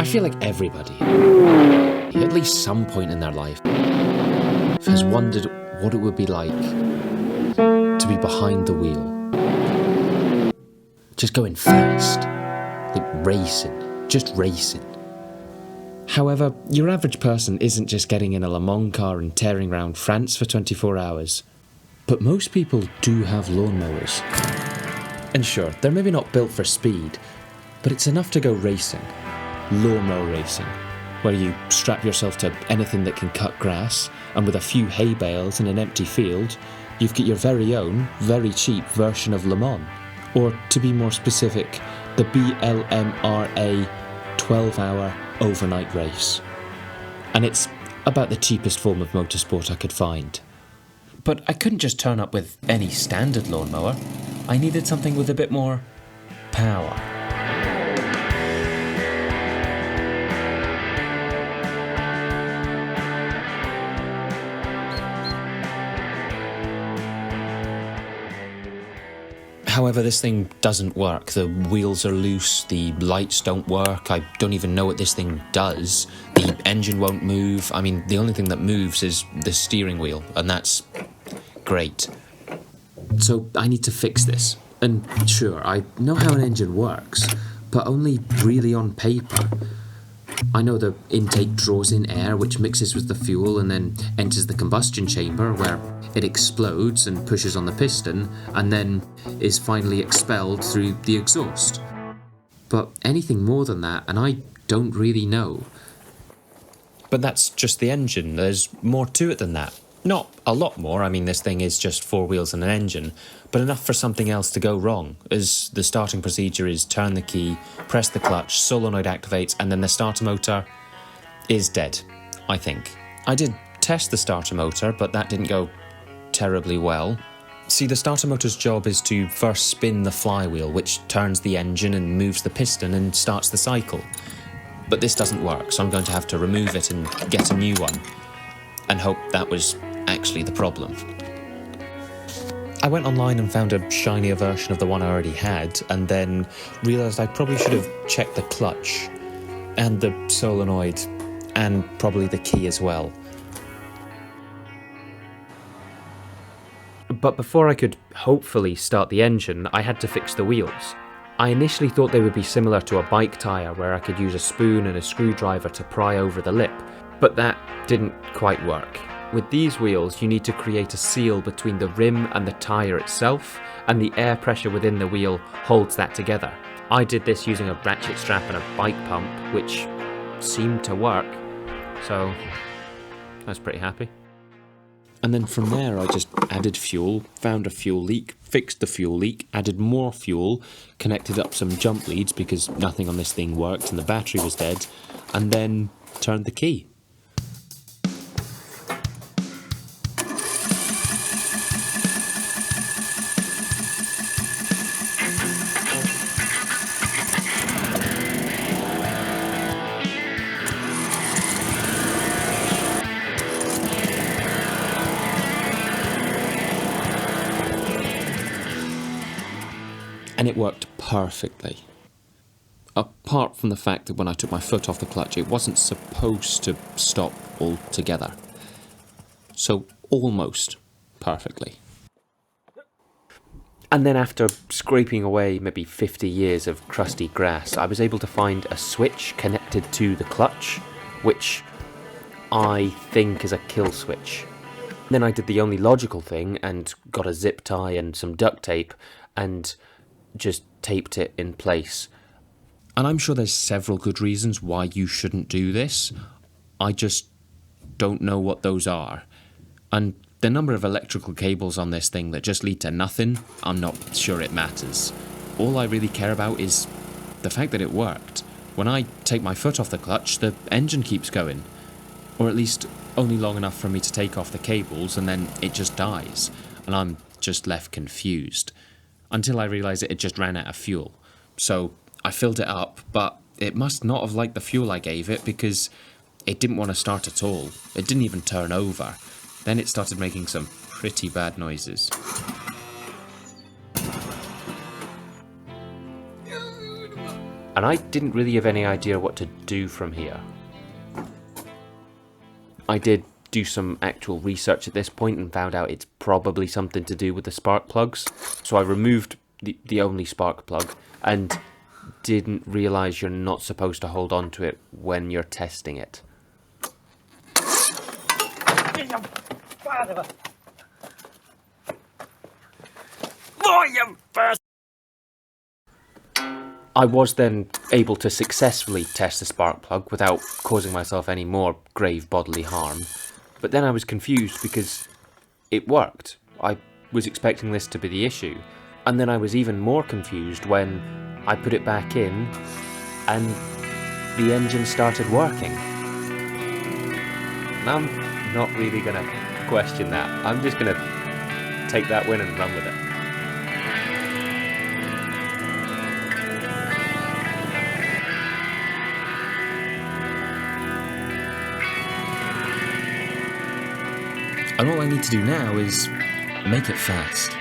feel like everybody, at least some point in their life, has wondered what it would be like to be behind the wheel. Just going fast, like racing, just racing. However, your average person isn't just getting in a Le Mans car and tearing around France for 24 hours. But most people do have lawnmowers. And sure, they're maybe not built for speed, but it's enough to go racing. Lawnmower racing, where you strap yourself to anything that can cut grass, and with a few hay bales in an empty field, you've got your very own, very cheap version of Le Mans. Or, to be more specific, the BLMRA 12-hour overnight race. And it's about the cheapest form of motorsport I could find. But I couldn't just turn up with any standard lawnmower. I needed something with a bit more power. However, this thing doesn't work. The wheels are loose, the lights don't work, I don't even know what this thing does. The engine won't move. I mean, the only thing that moves is the steering wheel, and that's great. So I need to fix this. And sure, I know how an engine works, but only really on paper. I know the intake draws in air, which mixes with the fuel and then enters the combustion chamber, where it explodes and pushes on the piston, and then is finally expelled through the exhaust. But anything more than that, and I don't really know. But that's just the engine. There's more to it than that. Not a lot more. I mean, this thing is just 4 wheels and an engine, but enough for something else to go wrong, as the starting procedure is turn the key, press the clutch, solenoid activates, and then the starter motor is dead, I think. I did test the starter motor, but that didn't go terribly well. See, the starter motor's job is to first spin the flywheel, which turns the engine and moves the piston and starts the cycle. But this doesn't work, so I'm going to have to remove it and get a new one, and hope that was actually the problem. I went online and found a shinier version of the one I already had, and then realised I probably should have checked the clutch, and the solenoid, and probably the key as well. But before I could hopefully start the engine, I had to fix the wheels. I initially thought they would be similar to a bike tyre, where I could use a spoon and a screwdriver to pry over the lip, but that didn't quite work. With these wheels, you need to create a seal between the rim and the tyre itself, and the air pressure within the wheel holds that together. I did this using a ratchet strap and a bike pump, which seemed to work, so I was pretty happy. And then from there I just added fuel, found a fuel leak, fixed the fuel leak, added more fuel, connected up some jump leads because nothing on this thing worked and the battery was dead, and then turned the key. And it worked perfectly. Apart from the fact that when I took my foot off the clutch, it wasn't supposed to stop altogether. So almost perfectly. And then after scraping away maybe 50 years of crusty grass, I was able to find a switch connected to the clutch, which I think is a kill switch. Then I did the only logical thing and got a zip tie and some duct tape and just taped it in place. And I'm sure there's several good reasons why you shouldn't do this. I just don't know what those are. And the number of electrical cables on this thing that just lead to nothing, I'm not sure it matters. All I really care about is the fact that it worked. When I take my foot off the clutch, the engine keeps going. Or at least only long enough for me to take off the cables, and then it just dies. And I'm just left confused. Until I realised it had just ran out of fuel. So I filled it up, but it must not have liked the fuel I gave it because it didn't want to start at all. It didn't even turn over. Then it started making some pretty bad noises. and I didn't really have any idea what to do from here. I did do some actual research at this point and found out it's probably something to do with the spark plugs. So I removed the only spark plug and didn't realise you're not supposed to hold on to it when you're testing it. I was then able to successfully test the spark plug without causing myself any more grave bodily harm, but then I was confused because it worked. I was expecting this to be the issue, and then I was even more confused when I put it back in and the engine started working. And I'm not really going to question that. I'm just going to take that win and run with it. And all I need to do now is make it fast.